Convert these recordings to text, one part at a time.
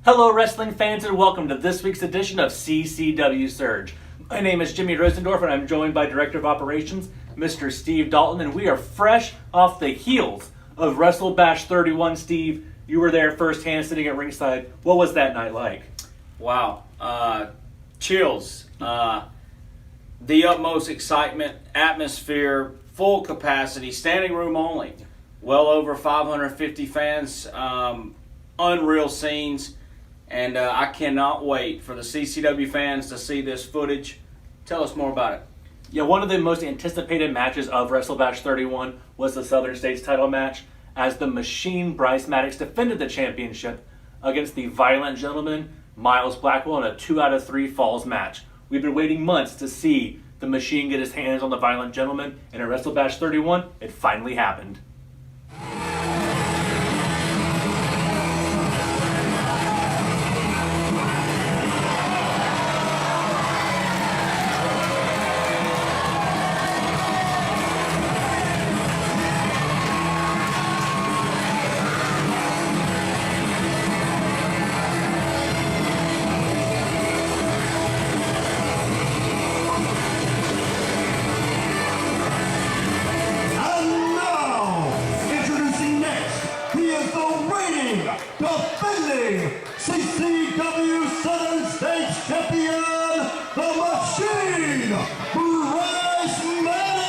Hello wrestling fans and welcome to this week's edition of CCW Surge. My name is Jimmy Rosendorf and I'm joined by Director of Operations, Mr. Steve Dalton, and we are fresh off the heels of WrestleBash 31. Steve, you were there firsthand sitting at ringside. What was that night like? Wow. Chills. The utmost excitement, atmosphere, full capacity, standing room only. Well over 550 fans, unreal scenes. And I cannot wait for the CCW fans to see this footage. Tell us more about it. Yeah, one of the most anticipated matches of WrestleBash 31 was the Southern States title match, as the Machine Bryce Maddox defended the championship against the Violent Gentleman Miles Blackwell in a 2 out of 3 falls match. We've been waiting months to see the Machine get his hands on the Violent Gentleman, and at WrestleBash 31, it finally happened. Defending CCW Southern States Champion, the Machine, Bryce Maddox.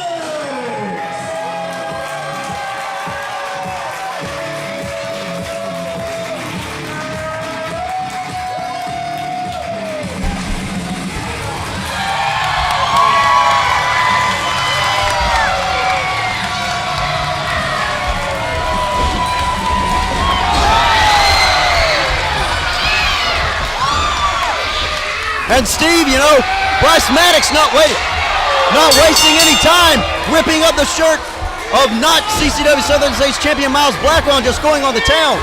And Steve, you know, Bryce Maddox not wasting any time, ripping up the shirt of not CCW Southern States Champion Miles Blackwell and just going on the town.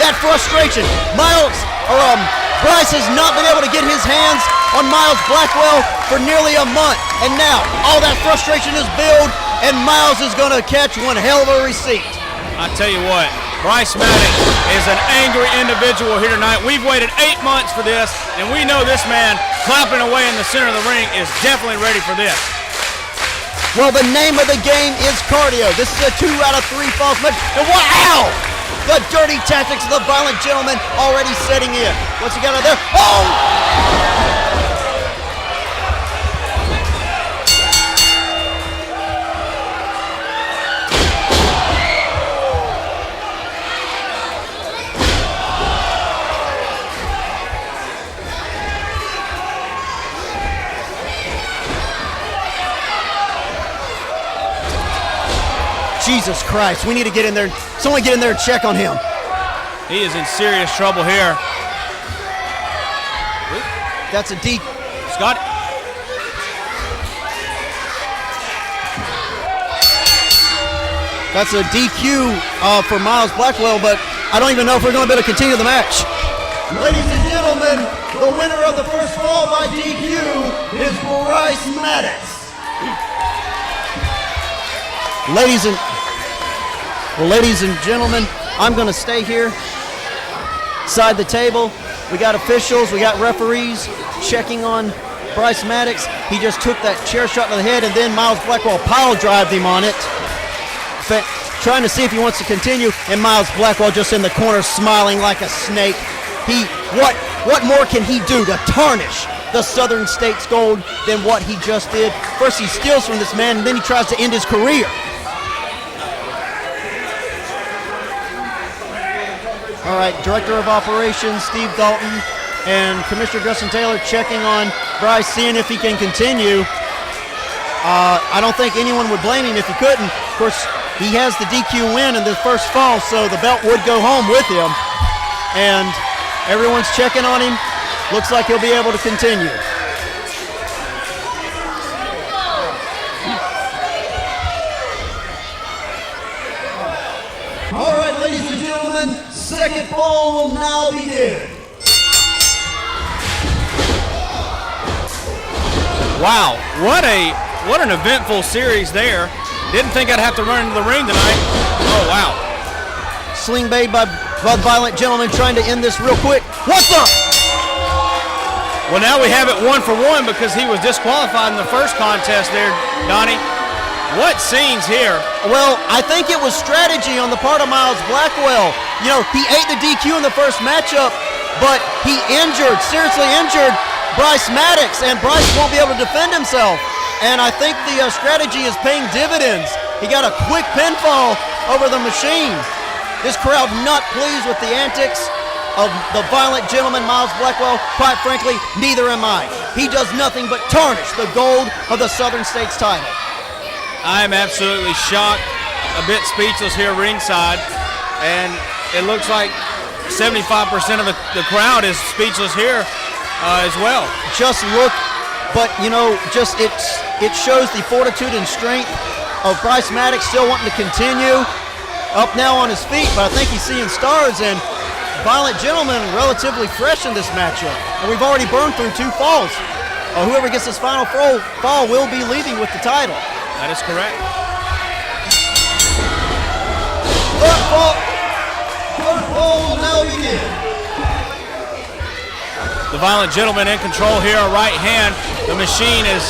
That frustration, Bryce has not been able to get his hands on Miles Blackwell for nearly a month. And now, all that frustration is built, and Miles is going to catch one hell of a receipt. I tell you what, Bryce Maddox is an angry individual here tonight. We've waited 8 months for this, and we know this man clapping away in the center of the ring is definitely ready for this. Well, the name of the game is cardio. This is a 2 out of 3 falls match. And wow! The dirty tactics of the Violent Gentleman already setting in. What's he got out there? Oh! Jesus Christ, we need to get in there. Someone get in there and check on him. He is in serious trouble here. That's a deep. Scott. That's a DQ for Miles Blackwell, but I don't even know if we're going to be able to continue the match. Ladies and gentlemen, the winner of the first fall by DQ is Bryce Maddox. Ladies and gentlemen, I'm going to stay here side the table. We got officials, we got referees checking on Bryce Maddox. He just took that chair shot to the head, and then Miles Blackwell pile drived him on it, trying to see if he wants to continue, and Miles Blackwell just in the corner smiling like a snake. What more can he do to tarnish the Southern States gold than what he just did? First he steals from this man, and then he tries to end his career. All right, Director of Operations, Steve Dalton, and Commissioner Justin Taylor checking on Bryce, seeing if he can continue. I don't think anyone would blame him if he couldn't. Of course, he has the DQ win in the first fall, so the belt would go home with him. And everyone's checking on him. Looks like he'll be able to continue. All right, ladies and gentlemen, second fall will now begin. Wow, what an eventful series there. Didn't think I'd have to run into the ring tonight. Oh, wow. Sling blade by by the Violent Gentleman, trying to end this real quick. What the? Well, now we have it 1-for-1 because he was disqualified in the first contest there, Donnie. What scenes here? Well, I think it was strategy on the part of Miles Blackwell. You know, he ate the DQ in the first matchup, but he seriously injured Bryce Maddox, and Bryce won't be able to defend himself. And I think the strategy is paying dividends. He got a quick pinfall over the Machine. This crowd not pleased with the antics of the Violent Gentleman, Miles Blackwell. Quite frankly, neither am I. He does nothing but tarnish the gold of the Southern States title. I am absolutely shocked, a bit speechless here ringside, and it looks like 75% of the crowd is speechless here as well. Just look, but you know, it shows the fortitude and strength of Bryce Maddox still wanting to continue. Up now on his feet, but I think he's seeing stars, and Violent Gentleman relatively fresh in this matchup. And we've already burned through 2 falls. Whoever gets this final fall will be leaving with the title. That is correct. Third fall will now begin. The Violent Gentleman in control here, right hand. The Machine is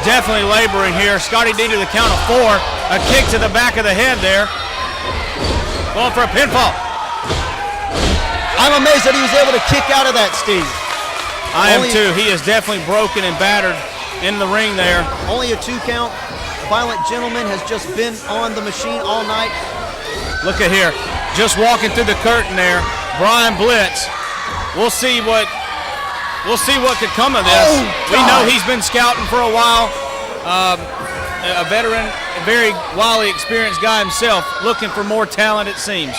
definitely laboring here. Scotty D to the count of 4. A kick to the back of the head there. Going for a pinfall. I'm amazed that he was able to kick out of that, Steve. I am too. He is definitely broken and battered in the ring there. Only a 2 count. Violent Gentleman has just been on the Machine all night. Look at here, just walking through the curtain there, Brian Blitz. We'll see what could come of this. We know he's been scouting for a while. A veteran, a very wildly experienced guy himself, looking for more talent, it seems.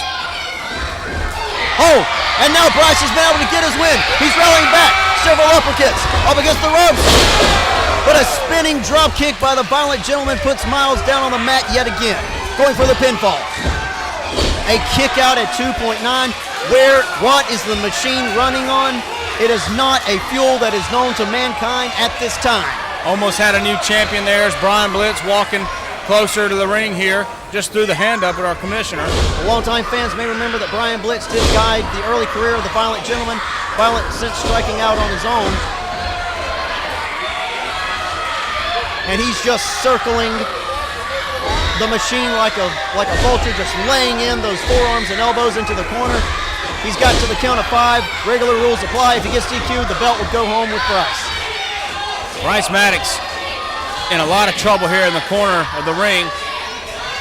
Oh, and now Bryce has been able to get his win. He's rallying back. Several uppercuts up against the ropes. But a spinning drop kick by the Violent Gentleman puts Miles down on the mat yet again. Going for the pinfall. A kick out at 2.9. What is the Machine running on? It is not a fuel that is known to mankind at this time. Almost had a new champion there as Brian Blitz walking closer to the ring here. Just threw the hand up at our commissioner. Longtime fans may remember that Brian Blitz did guide the early career of the Violent Gentleman. Violent since striking out on his own. And he's just circling the Machine like a vulture, just laying in those forearms and elbows into the corner. He's got to the count of 5. Regular rules apply. If he gets DQ'd, the belt would go home with Bryce. Bryce Maddox in a lot of trouble here in the corner of the ring,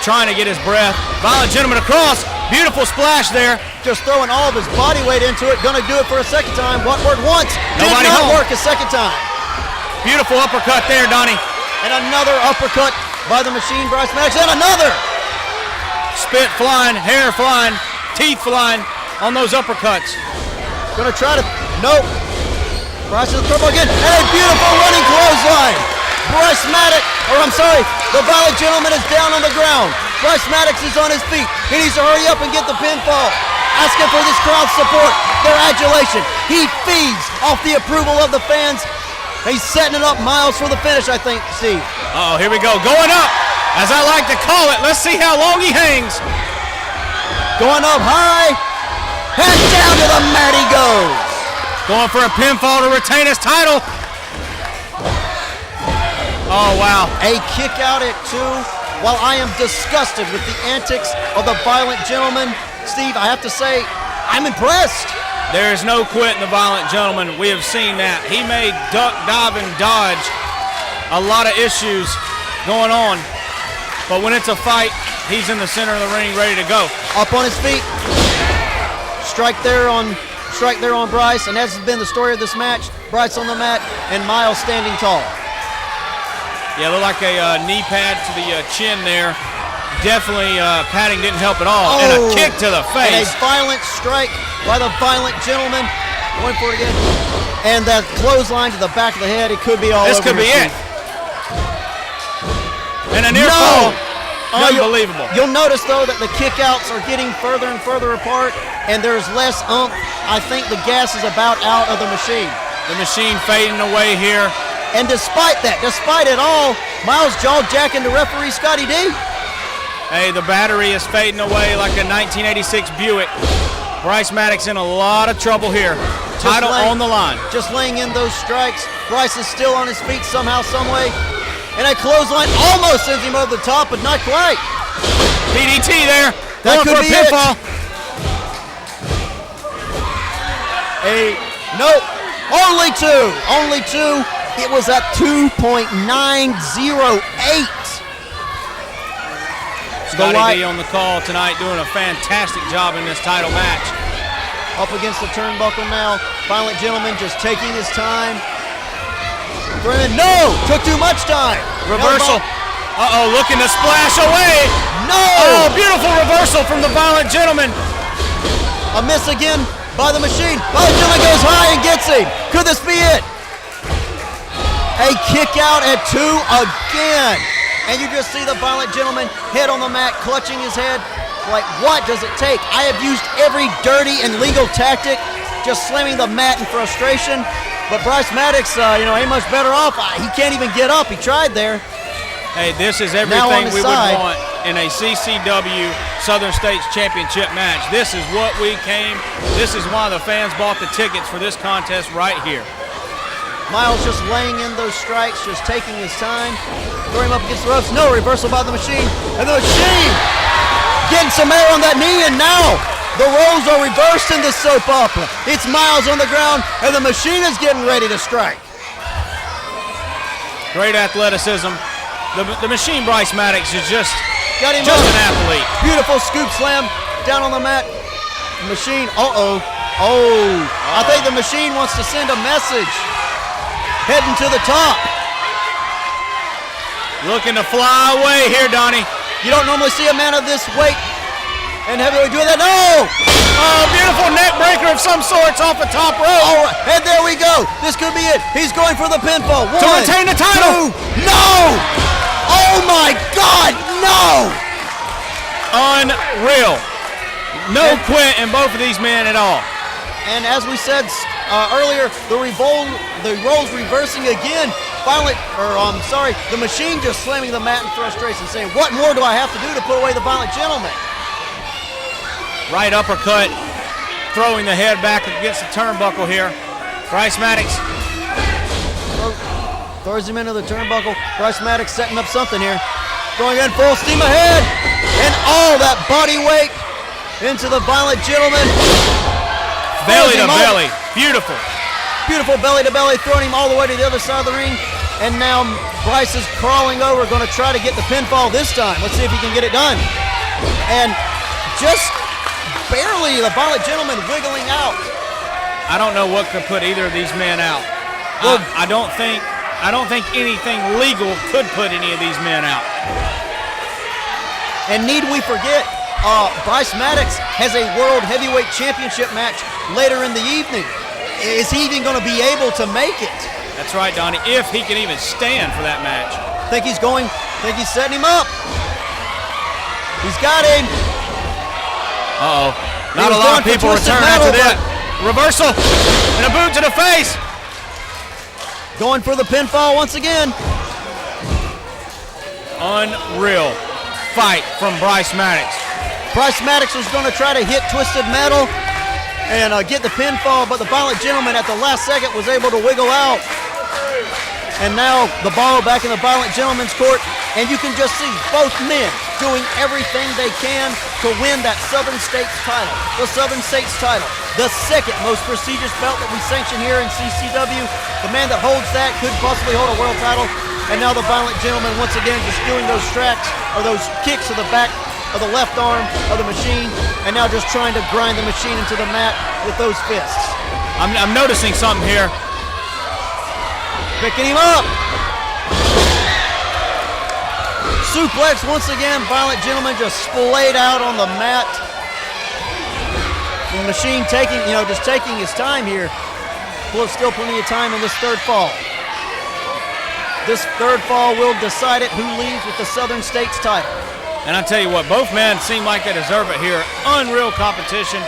trying to get his breath. Violent Gentleman across. Beautiful splash there. Just throwing all of his body weight into it. Gonna do it for a second time. What worked once Nobody did not home. work a second time. Beautiful uppercut there, Donnie. And another uppercut by the Machine, Bryce Maddox, and another! Spit flying, hair flying, teeth flying on those uppercuts. Gonna try to, nope. Bryce is purple again, and a beautiful running clothesline. Bryce Maddox, the Violent Gentleman is down on the ground. Bryce Maddox is on his feet. He needs to hurry up and get the pinfall. Asking for this crowd's support, their adulation. He feeds off the approval of the fans. He's setting it up Miles for the finish, I think, Steve. Oh, here we go. Going up, as I like to call it. Let's see how long he hangs. Going up high, and down to the mat he goes. Going for a pinfall to retain his title. Oh, wow. A kick out at 2. While I am disgusted with the antics of the Violent Gentleman, Steve, I have to say, I'm impressed. There is no quit in the Violent Gentleman. We have seen that. He may duck, dive, and dodge. A lot of issues going on. But when it's a fight, he's in the center of the ring ready to go. Up on his feet. Strike there on Bryce, and that's been the story of this match. Bryce on the mat, and Miles standing tall. Yeah, looked like a knee pad to the chin there. Definitely padding didn't help at all. And a kick to the face. And a violent strike by the Violent Gentleman. Going for it again. And that clothesline to the back of the head. It could be all over. This could be it. And a near No! fall. Unbelievable. You'll notice, though, that the kickouts are getting further and further apart, and there's less oomph. I think the gas is about out of the Machine. The Machine fading away here. And despite it all, Miles jaw-jacking the referee, Scotty D. Hey, the battery is fading away like a 1986 Buick. Bryce Maddox in a lot of trouble here. Title on the line. Just laying in those strikes. Bryce is still on his feet somehow, some way. And a clothesline almost sends him over the top, but not quite. PDT there. That Going could for a be pinfall. Nope. Only two. Only two. It was at 2.908. Scotty D on the call tonight, doing a fantastic job in this title match. Up against the turnbuckle now. Violent Gentleman just taking his time. No! Took too much time. Reversal. Uh-oh, looking to splash away. No! Oh, beautiful reversal from the Violent Gentleman. A miss again by the Machine. Violent Gentleman goes high and gets him. Could this be it? A kick out at 2 again. And you just see the Violent Gentleman head on the mat, clutching his head. Like, what does it take? I have used every dirty and legal tactic, just slamming the mat in frustration. But Bryce Maddox, ain't much better off. He can't even get up. He tried there. Hey, this is everything we would want in a CCW Southern States Championship match. This is what we came. This is why the fans bought the tickets for this contest right here. Miles just laying in those strikes, just taking his time. Throw him up against the ropes. No, reversal by the Machine. And the Machine getting some air on that knee, and now the roles are reversed in the soap opera. It's Miles on the ground, and the Machine is getting ready to strike. Great athleticism. The Machine, Bryce Maddox, is just Got him an up. athlete. Beautiful scoop slam down on the mat. Machine, I think the Machine wants to send a message. Heading to the top. Looking to fly away here, Donnie. You don't normally see a man of this weight and heavyweight doing that. No! Oh, beautiful neck breaker of some sorts off the top rope. All right, and there we go. This could be it. He's going for the pinfall. To retain the title. 2, no! Oh my God, no! Unreal. No quit in both of these men at all. And as we said earlier, the roles reversing again. The Machine just slamming the mat in frustration, saying, what more do I have to do to put away the Violent Gentleman? Right uppercut, throwing the head back against the turnbuckle here. Bryce Maddox. Throws him into the turnbuckle. Bryce Maddox setting up something here. Going in full steam ahead. And all that body weight into the Violent Gentleman. Belly to belly. Beautiful. Beautiful belly to belly, throwing him all the way to the other side of the ring. And now Bryce is crawling over, going to try to get the pinfall this time. Let's see if he can get it done. And just barely the Violent Gentleman wiggling out. I don't know what could put either of these men out. Well, I don't think anything legal could put any of these men out. And need we forget, Bryce Maddox has a World Heavyweight Championship match later in the evening. Is he even going to be able to make it? That's right, Donnie, if he can even stand for that match. Think he's setting him up. He's got him. Uh-oh. Not a lot of people return after that. Reversal and a boot to the face. Going for the pinfall once again. Unreal fight from Bryce Maddox. Bryce Maddox was going to try to hit Twisted Metal and get the pinfall, but the Violent Gentleman at the last second was able to wiggle out. And now the ball back in the Violent Gentleman's court, and you can just see both men doing everything they can to win that Southern States title. The Southern States title, the second most prestigious belt that we sanction here in CCW. The man that holds that could possibly hold a world title. And now the Violent Gentleman once again just doing those tracks or those kicks to the back of the left arm of the Machine, and now just trying to grind the Machine into the mat with those fists. I'm noticing something here. Picking him up. Suplex once again. Violent Gentleman just splayed out on the mat. The Machine taking his time here. Still plenty of time in this third fall. This third fall will decide it, who leaves with the Southern States title. And I tell you what, both men seem like they deserve it here. Unreal competition.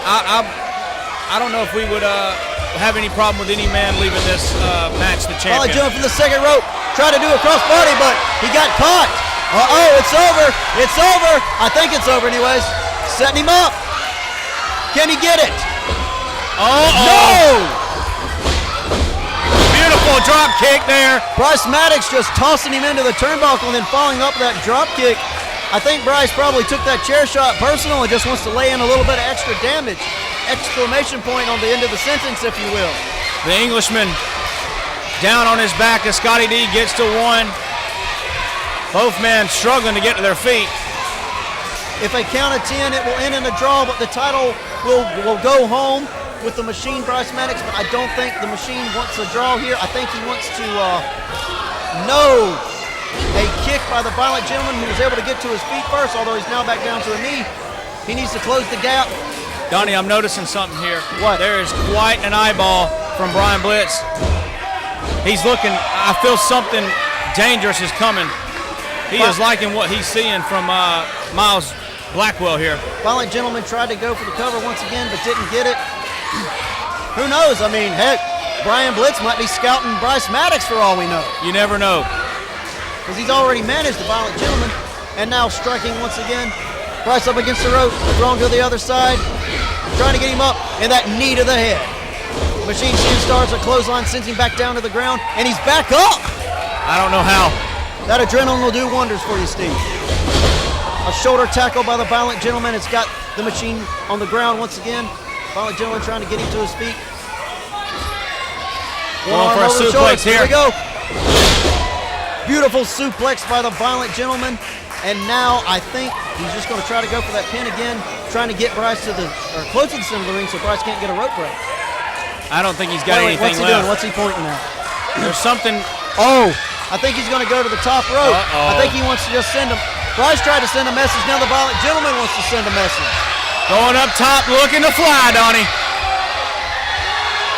I don't know if we would have any problem with any man leaving this match the champion. Violent Gentleman from the second rope. Tried to do a crossbody, but he got caught. Uh-oh, it's over. It's over. I think it's over anyways. Setting him up. Can he get it? No! Beautiful drop kick there. Bryce Maddox just tossing him into the turnbuckle and then following up that drop kick. I think Bryce probably took that chair shot personal and just wants to lay in a little bit of extra damage. Exclamation point on the end of the sentence, if you will. The Englishman down on his back as Scotty D gets to one. Both men struggling to get to their feet. If a count of 10, it will end in a draw, but the title will go home with the Machine, Bryce Maddox, but I don't think the Machine wants a draw here. I think he wants to know a kick by the Violent Gentleman, who was able to get to his feet first, although he's now back down to a knee. He needs to close the gap. Donnie, I'm noticing something here. What? There is quite an eyeball from Brian Blitz. He's looking, I feel something dangerous is coming. He is liking what he's seeing from Miles Blackwell here. Violent Gentleman tried to go for the cover once again, but didn't get it. Who knows? I mean, heck, Brian Blitz might be scouting Bryce Maddox for all we know. You never know. Because he's already managed the Violent Gentleman, and now striking once again. Bryce up against the rope, thrown to the other side, trying to get him up, and that knee to the head. Machine Shooting Stars a clothesline, sends him back down to the ground, and he's back up. I don't know how. That adrenaline will do wonders for you, Steve. A shoulder tackle by the Violent Gentleman. It's got the Machine on the ground once again. Violent Gentleman trying to get him to his feet. Going for a suplex here. Here we go. Beautiful suplex by the Violent Gentleman. And now I think he's just going to try to go for that pin again, trying to get Bryce to close to the center of the ring so Bryce can't get a rope break. I don't think he's got anything what's he left. doing? What's he pointing at? There's something. Oh, I think he's going to go to the top rope. Uh-oh. I think he wants to just send him. Bryce tried to send a message. Now the Violent Gentleman wants to send a message. Going up top, looking to fly, Donnie.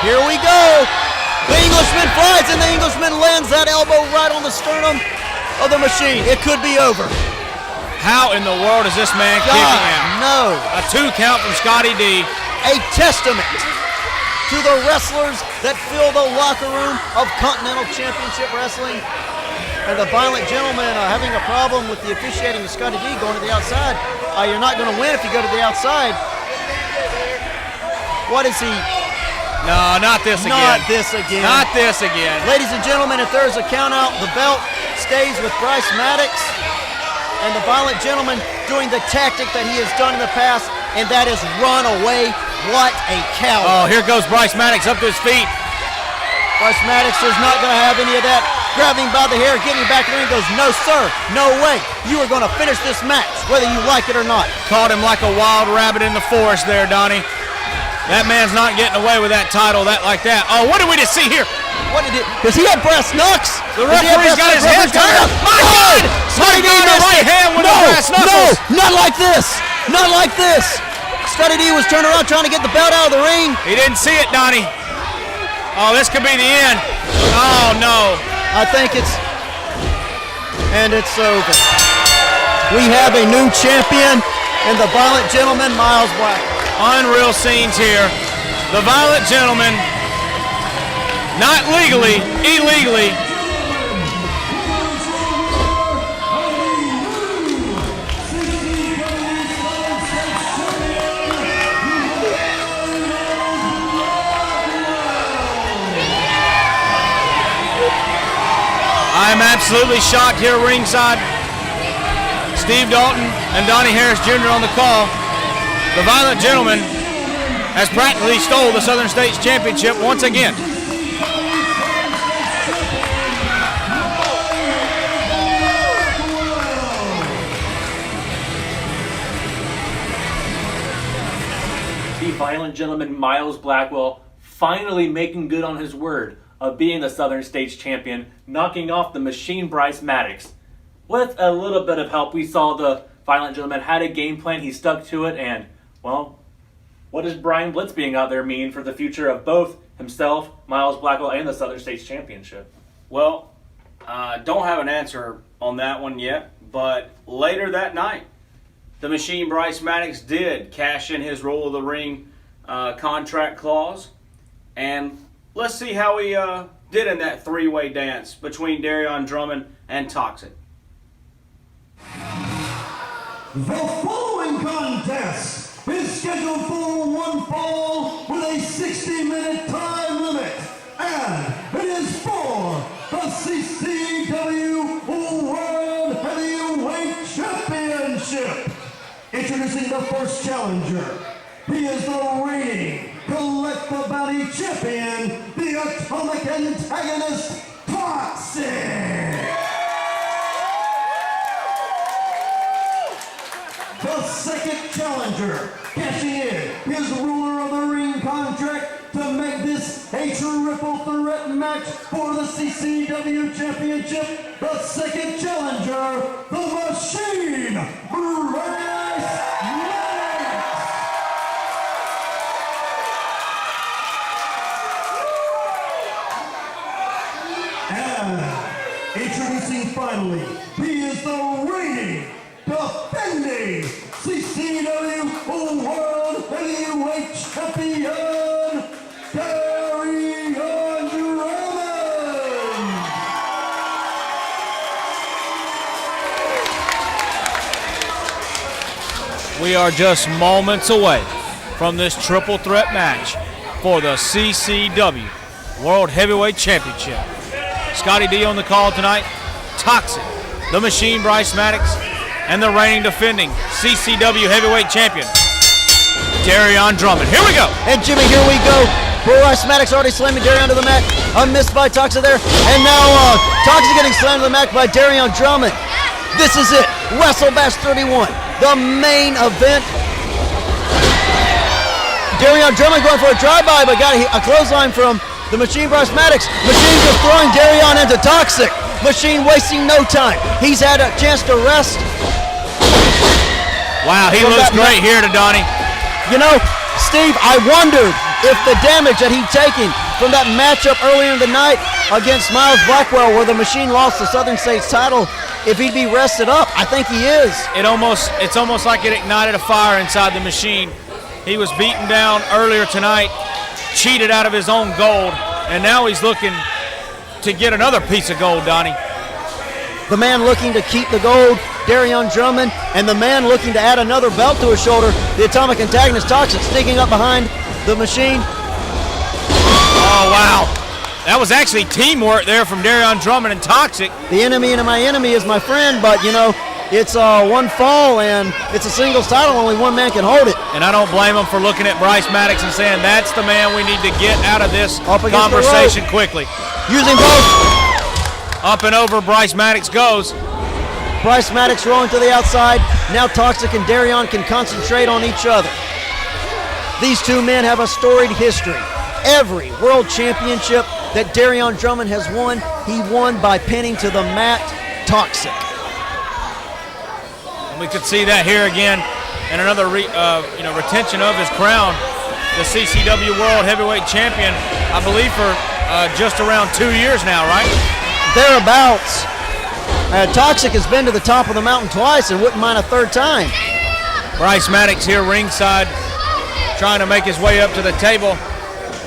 Here we go. The Englishman flies, and the Englishman lands that elbow right on the sternum of the Machine. It could be over. How in the world is this man kicking out? No. A 2 count from Scotty D. A testament to the wrestlers that fill the locker room of Continental Championship Wrestling. And the Violent Gentleman having a problem with the officiating of Scotty D going to the outside. You're not going to win if you go to the outside. What is he? No, not this again. Not this again. Not this again. Ladies and gentlemen, if there's a count out, the belt stays with Bryce Maddox. And the Violent Gentleman doing the tactic that he has done in the past, and that is run away. What a coward. Oh, here goes Bryce Maddox up to his feet. Bryce Maddox is not going to have any of that. Grabbing him by the hair, getting him back in the ring, goes, no sir, no way. You are going to finish this match, whether you like it or not. Caught him like a wild rabbit in the forest there, Donnie. That man's not getting away with that title like that. Oh, what did we just see here? What did it? Does he have brass knucks? The referee's got his head turned up. My God! Scotty D the right hand with the brass knuckles. No, not like this. Not like this. Scotty D was turning around trying to get the belt out of the ring. He didn't see it, Donnie. Oh, this could be the end. Oh, no. I think it's over. We have a new champion in the Violent Gentleman, Miles Black. Unreal scenes here. The Violent Gentleman, not legally, illegally. I'm absolutely shocked here ringside. Steve Dalton and Donnie Harris Jr. on the call. The Violent Gentleman has practically stole the Southern States Championship once again. The Violent Gentleman Miles Blackwell finally making good on his word of being the Southern States Champion, knocking off the Machine Bryce Maddox. With a little bit of help, we saw the Violent Gentleman had a game plan, he stuck to it, and, well, what does Brian Blitz being out there mean for the future of both himself, Miles Blackwell, and the Southern States Championship? Well, don't have an answer on that one yet, but later that night, the Machine Bryce Maddox did cash in his Rule of the Ring contract clause, and let's see how he did in that three-way dance between Darryon Drummond and Toxic. The following contest is scheduled for one fall with a 60-minute time limit. And it is for the CCW World Heavyweight Championship. Introducing the first challenger. He is the reigning Collect the Bounty Champion, the Atomic Antagonist, Toxic. The second challenger, cashing in his ruler of the ring contract to make this a triple threat match for the CCW Championship. The second challenger, the Machine, Bryce Maddox. And introducing finally, he is the reigning, defending CCW World Heavyweight Champion, Darryon Drummond. We are just moments away from this triple threat match for the CCW World Heavyweight Championship. Scotty D on the call tonight. Toxic, the Machine Bryce Maddox, and the reigning defending CCW Heavyweight Champion, Darryon Drummond. Here we go. And Jimmy, here we go. Bryce Maddox already slamming Darryon to the mat. Missed by Toxic there. And now Toxic getting slammed to the mat by Darryon Drummond. This is it. WrestleBash 31, the main event. Darryon Drummond going for a drive-by, but got a clothesline from the Machine Bryce Maddox. Machine just throwing Darryon into Toxic. Machine wasting no time. He's had a chance to rest. Wow, he looks great here to Donnie. You know, Steve, I wondered if the damage that he'd taken from that matchup earlier in the night against Miles Blackwell, where the Machine lost the Southern States title, if he'd be rested up. I think he is. It's almost like it ignited a fire inside the Machine. He was beaten down earlier tonight, cheated out of his own gold, and now he's looking to get another piece of gold, Donnie. The man looking to keep the gold, Darryon Drummond, and the man looking to add another belt to his shoulder, the Atomic Antagonist, Toxic, sneaking up behind the Machine. Oh, wow. That was actually teamwork there from Darryon Drummond and Toxic. The enemy and my enemy is my friend, but, you know, it's one fall and it's a singles title. Only one man can hold it. And I don't blame him for looking at Bryce Maddox and saying, that's the man we need to get out of this Up against conversation quickly. Using both. Up and over Bryce Maddox goes. Bryce Maddox rolling to the outside. Now Toxic and Darryon can concentrate on each other. These two men have a storied history. Every world championship that Darryon Drummond has won, he won by pinning to the mat Toxic. And we could see that here again, and another retention of his crown. The CCW World Heavyweight Champion, I believe for just around 2 years now, right? Thereabouts. Toxic has been to the top of the mountain twice and wouldn't mind a third time. Bryce Maddox here ringside, trying to make his way up to the table,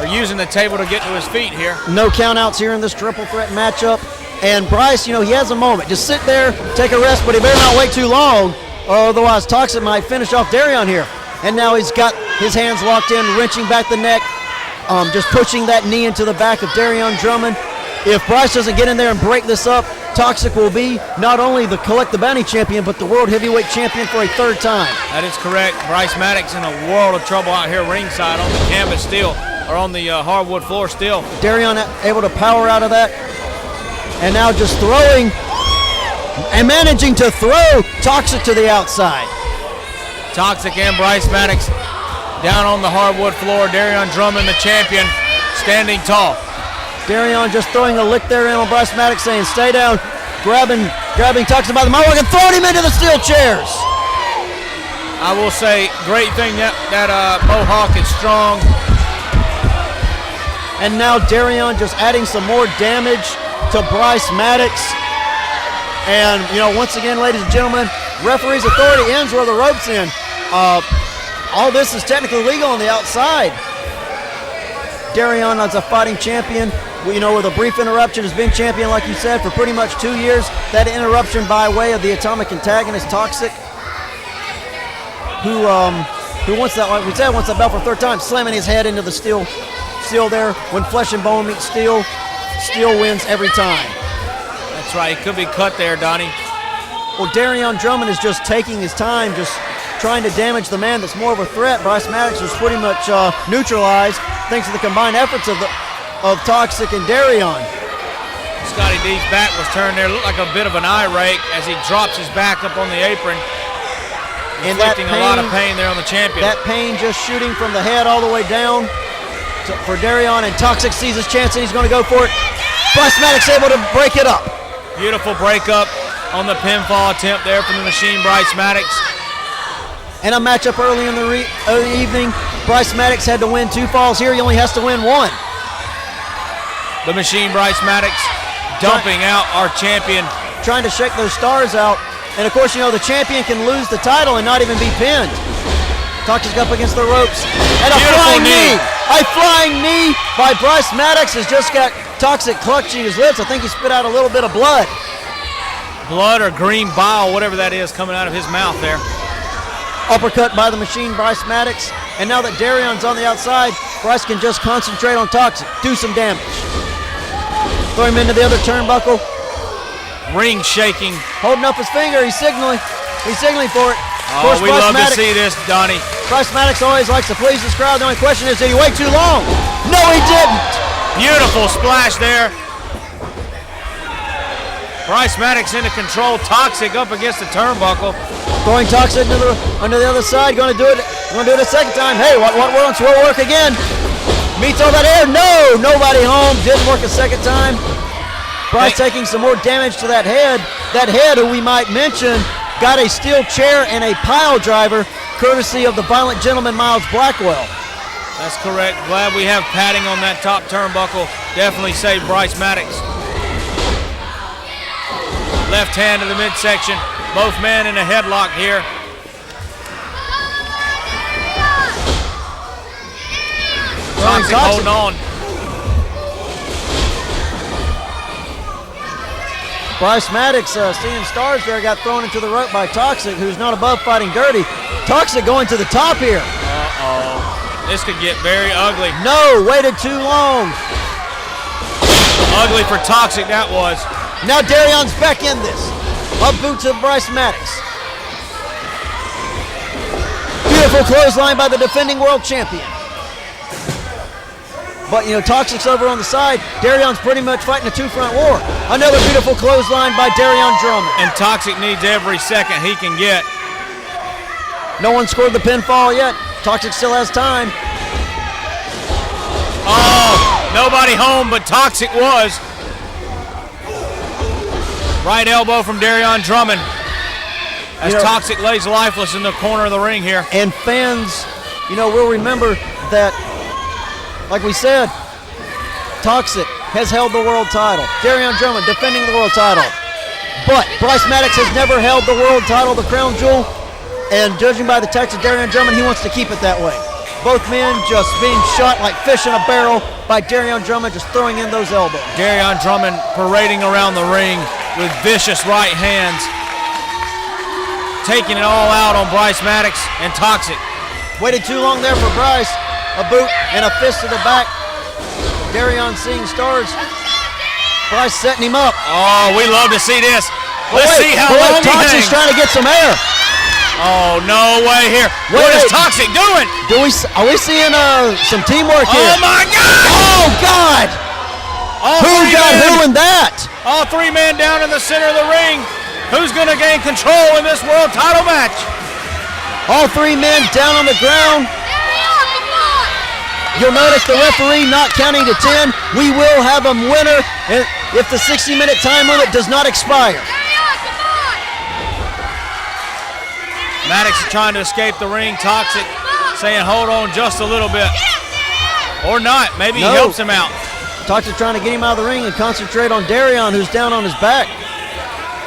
or using the table to get to his feet here. No countouts here in this triple threat matchup. And Bryce, you know, he has a moment. Just sit there, take a rest, but he better not wait too long, or otherwise Toxic might finish off Darryon here. And now he's got his hands locked in, wrenching back the neck, just pushing that knee into the back of Darryon Drummond. If Bryce doesn't get in there and break this up, Toxic will be not only the Collect the Bounty Champion, but the World Heavyweight Champion for a third time. That is correct. Bryce Maddox in a world of trouble out here ringside on the canvas still, or on the hardwood floor still. Darryon able to power out of that. And now just throwing and managing to throw Toxic to the outside. Toxic and Bryce Maddox down on the hardwood floor. Darryon Drummond, the champion, standing tall. Darryon just throwing a lick there in on Bryce Maddox, saying, stay down, grabbing Toxic by the mohawk and throwing him into the steel chairs. I will say, great thing that mohawk is strong. And now Darryon just adding some more damage to Bryce Maddox. And, you know, once again, ladies and gentlemen, referee's authority ends where the rope's in. All this is technically legal on the outside. Darryon as a fighting champion, you know, with a brief interruption, has been champion, like you said, for pretty much 2 years. That interruption by way of the Atomic Antagonist, Toxic, who who wants that, like we said, wants that belt for a third time, slamming his head into the steel there. When flesh and bone meet steel, steel wins every time. That's right. He could be cut there, Donnie. Well, Darryon Drummond is just taking his time, just trying to damage the man that's more of a threat. Bryce Maddox was pretty much neutralized thanks to the combined efforts of Toxic and Darryon. Scotty D's back was turned there. Looked like a bit of an eye rake as he drops his back up on the apron. And that inflicting a lot of pain there on the champion. That pain just shooting from the head all the way down for Darryon, and Toxic sees his chance and he's going to go for it. Bryce Maddox able to break it up. Beautiful breakup on the pinfall attempt there from the Machine Bryce Maddox. And a matchup early in the evening. Bryce Maddox had to win 2 falls. Here he only has to win 1. The Machine Bryce Maddox dumping out our champion. Trying to shake those stars out. And of course, you know, the champion can lose the title and not even be pinned. Toxic's up against the ropes. And a flying knee. A flying knee by Bryce Maddox has just got Toxic clutching his lips. I think he spit out a little bit of blood. Blood or green bile, whatever that is, coming out of his mouth there. Uppercut by the Machine Bryce Maddox. And now that Darryon's on the outside, Bryce can just concentrate on Toxic. Do some damage. Throw him into the other turnbuckle. Ring shaking. Holding up his finger. He's signaling. He's signaling for it. Oh, we love to see this, Donnie. Bryce Maddox always likes to please his crowd. The only question is, did he wait too long? No, he didn't. Beautiful splash there. Bryce Maddox into control. Toxic up against the turnbuckle. Throwing Toxic under the other side. Going to do it. Going to do it a second time. Hey, what once will work again? Meets all that air. No, nobody home. Didn't work a second time. Bryce taking some more damage to that head. That head, who we might mention, got a steel chair and a pile driver, courtesy of the violent gentleman Miles Blackwell. That's correct. Glad we have padding on that top turnbuckle. Definitely saved Bryce Maddox. Left hand to the midsection. Both men in a headlock here. Toxic holding on. Bryce Maddox, seeing stars there, got thrown into the rope by Toxic, who's not above fighting dirty. Toxic going to the top here. Uh-oh. This could get very ugly. No, waited too long. Ugly for Toxic, that was. Now Darryon's back in this. Up boot to Bryce Maddox. Beautiful clothesline by the defending world champion. But, you know, Toxic's over on the side. Darryon's pretty much fighting a 2-front war. Another beautiful clothesline by Darryon Drummond. And Toxic needs every second he can get. No one scored the pinfall yet. Toxic still has time. Oh, nobody home, but Toxic was. Right elbow from Darryon Drummond as Toxic lays lifeless in the corner of the ring here. And fans, you know, will remember that, like we said, Toxic has held the world title. Darryon Drummond defending the world title. But Bryce Maddox has never held the world title, the crown jewel. And judging by the text of Darryon Drummond, he wants to keep it that way. Both men just being shot like fish in a barrel by Darryon Drummond, just throwing in those elbows. Darryon Drummond parading around the ring with vicious right hands, taking it all out on Bryce Maddox and Toxic. Waited too long there for Bryce. A boot and a fist to the back. Darryon seeing stars. Bryce setting him up. Oh, we love to see this. Let's see how long he hangs. Toxic's trying to get some air. Oh, no way here. What is Toxic doing? Are we seeing some teamwork here? Oh, my God! Oh, God! Who got who in that? All 3 men down in the center of the ring. Who's going to gain control in this world title match? All 3 men down on the ground. You'll notice the referee not counting to 10. We will have a winner if the 60-minute time limit does not expire. Maddox is trying to escape the ring. Toxic saying, hold on just a little bit. Or not. Maybe he helps him out. Toxic trying to get him out of the ring and concentrate on Darryon, who's down on his back.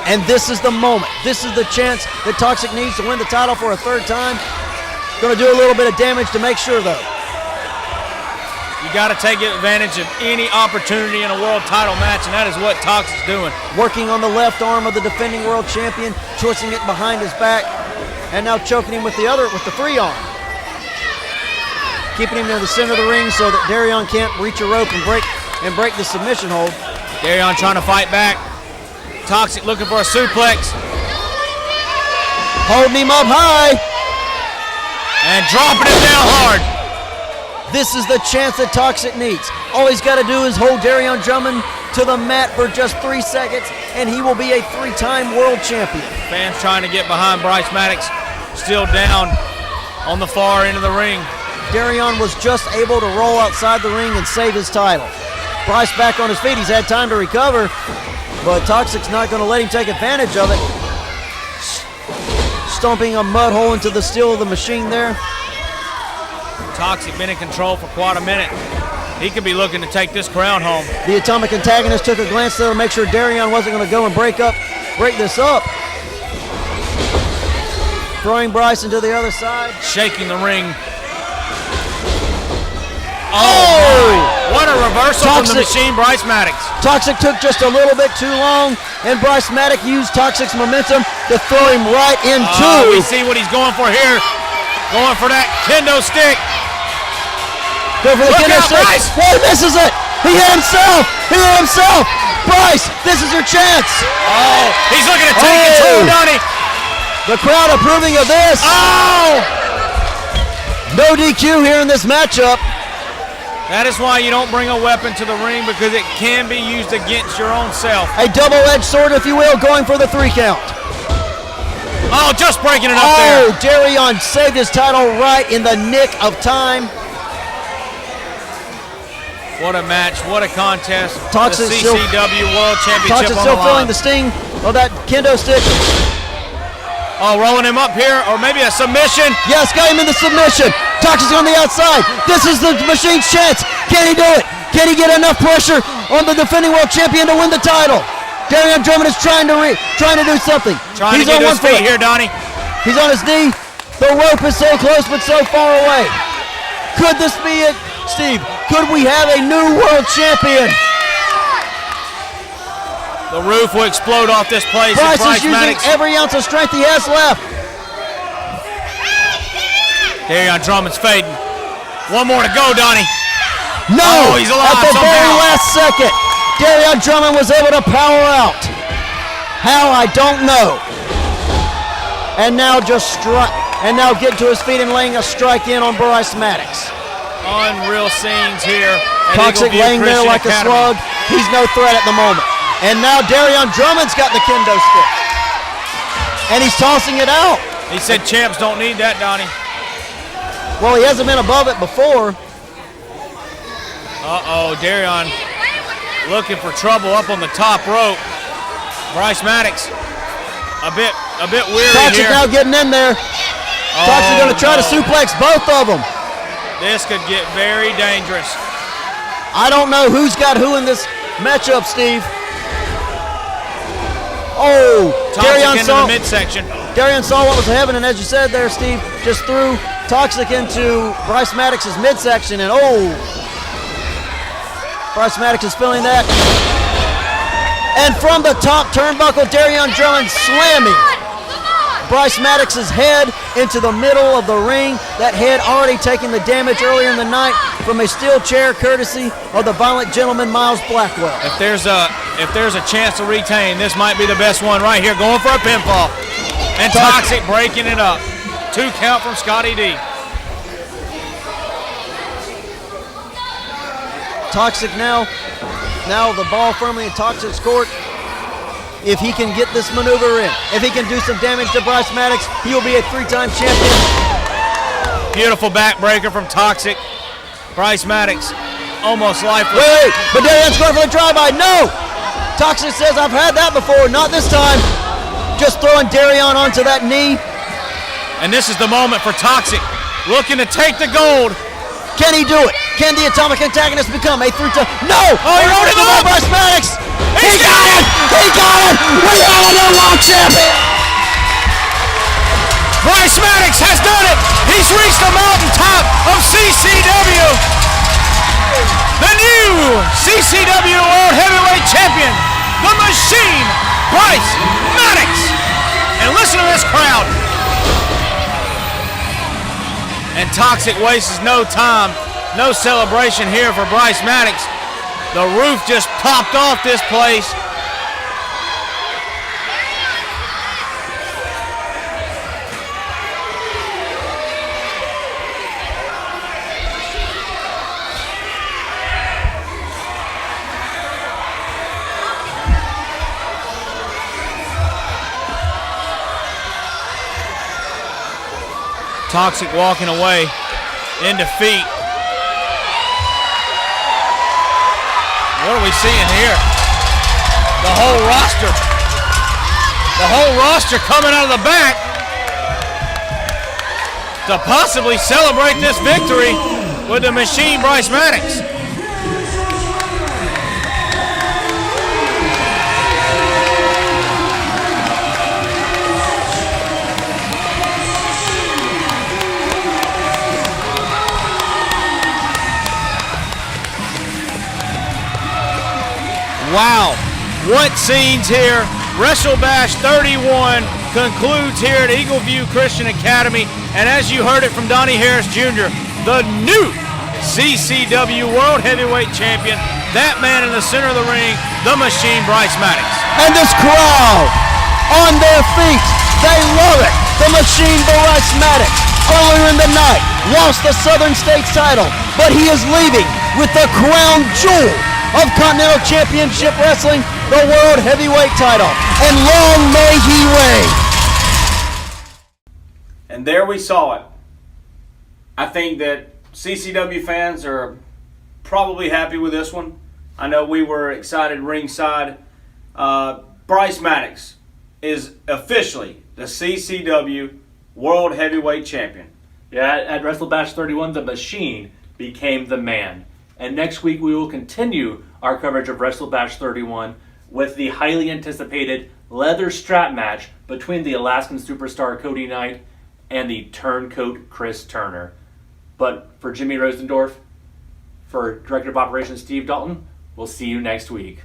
And this is the moment. This is the chance that Toxic needs to win the title for a 3rd time. Going to do a little bit of damage to make sure, though. You got to take advantage of any opportunity in a world title match, and that is what Toxic's doing. Working on the left arm of the defending world champion, twisting it behind his back, and now choking him with the free arm. keeping him in the center of the ring so that Darryon can't reach a rope and break the submission hold. Darryon trying to fight back. Toxic looking for a suplex. Holding him up high. And dropping him down hard. This is the chance that Toxic needs. All he's got to do is hold Darryon Drummond to the mat for just 3 seconds, and he will be a 3-time world champion. Fans trying to get behind Bryce Maddox, still down on the far end of the ring. Darryon was just able to roll outside the ring and save his title. Bryce back on his feet. He's had time to recover, but Toxic's not going to let him take advantage of it. Stomping a mud hole into the steel of the machine there. Toxic been in control for quite a minute. He could be looking to take this crown home. The Atomic Antagonist took a glance there to make sure Darryon wasn't going to go and break this up. Throwing Bryce into the other side. Shaking the ring. Oh! What a reversal from the machine, Bryce Maddox. Toxic took just a little bit too long, and Bryce Maddox used Toxic's momentum to throw him right into. We see what he's going for here. Going for that kendo stick. Go for the Look kendo out, stick. Bryce! Oh, he misses it. He hit himself. He hit himself. Bryce, this is your chance. Oh, he's looking to take control, Donnie. The crowd approving of this. Oh! No DQ here in this matchup. That is why you don't bring a weapon to the ring, because it can be used against your own self. A double-edged sword, if you will, going for the 3 count. Oh, just breaking it up there. Oh, Darryon saved his title right in the nick of time. What a match, what a contest. Toxic the CCW World Championship Toxic on still the feeling line. the sting of that kendo stick. Oh, rolling him up here, or maybe a submission. Yes, got him in the submission. Toxic's on the outside. This is the machine's chance. Can he do it? Can he get enough pressure on the defending world champion to win the title? Darryon Drummond is trying to do something. Trying to get to his feet here, Donnie. He's on his knee. The rope is so close but so far away. Could this be it, Steve? Could we have a new world champion? The roof will explode off this place. Bryce is using Maddox. every ounce of strength he has left. Darryon Drummond's fading. One more to go, Donnie. No! Oh, he's alive At the somehow. very last second, Darryon Drummond was able to power out. How, I don't know. And now get to his feet and laying a strike in on Bryce Maddox. Unreal scenes here. at Toxic Eagle View laying there Christian like Academy. a slug. He's no threat at the moment. And now Darryon Drummond's got the kendo stick. And he's tossing it out. He said champs don't need that, Donnie. Well, he hasn't been above it before. Uh-oh, Darryon looking for trouble up on the top rope. Bryce Maddox a bit weary Toxic here. now getting in there. Toxic going to try to suplex both of them. This could get very dangerous. I don't know who's got who in this matchup, Steve. Oh, Toxic into the midsection. Darryon saw what was happening, as you said there, Steve. Just threw Toxic into Bryce Maddox's midsection, and Bryce Maddox is feeling that. And from the top turnbuckle, Darryon Drummond slamming Bryce Maddox's head into the middle of the ring. That head already taking the damage earlier in the night from a steel chair courtesy of the violent gentleman Miles Blackwell. If there's a chance to retain, this might be the best one right here. Going for a pinfall. And Toxic breaking it up. 2 count from Scotty D. Toxic now the ball firmly in Toxic's court. If he can get this maneuver in, if he can do some damage to Bryce Maddox, he will be a 3-time champion. Beautiful backbreaker from Toxic. Bryce Maddox almost lifeless. Wait, but Darryon's going for the drive-by. No! Toxic says, I've had that before, not this time. Just throwing Darryon onto that knee. And this is the moment for Toxic, looking to take the gold. Can he do it? Can the Atomic Antagonist become a 3-time? No! Oh, he rolled it up! Bryce Maddox! He got it! He got it! We have a new world champion! Bryce Maddox has done it! He's reached the mountaintop of CCW! The new CCW World Heavyweight Champion, the Machine, Bryce Maddox! And listen to this crowd. and Toxic wastes no time. No celebration here for Bryce Maddox. The roof just popped off this place. Toxic walking away in defeat. What are we seeing here? The whole roster. The whole roster coming out of the back to possibly celebrate this victory with the Machine Bryce Maddox. Wow, what scenes here. WrestleBash 31 concludes here at Eagle View Christian Academy. And as you heard it from Donnie Harris Jr., the new CCW World Heavyweight Champion, that man in the center of the ring, the Machine Bryce Maddox. And this crowd on their feet, they love it. The Machine Bryce Maddox earlier in the night lost the Southern States title, but he is leaving with the crown jewel of Continental Championship Wrestling, the World Heavyweight title, and long may he reign. And there we saw it. I think that CCW fans are probably happy with this one. I know we were excited ringside. Bryce Maddox is officially the CCW World Heavyweight Champion. Yeah, at WrestleBash 31, the Machine became the man. And next week we will continue our coverage of WrestleBash 31 with the highly anticipated leather strap match between the Alaskan superstar Cody Knight and the turncoat Chris Turner. But for Jimmy Rosendorf, for Director of Operations Steve Dalton, we'll see you next week.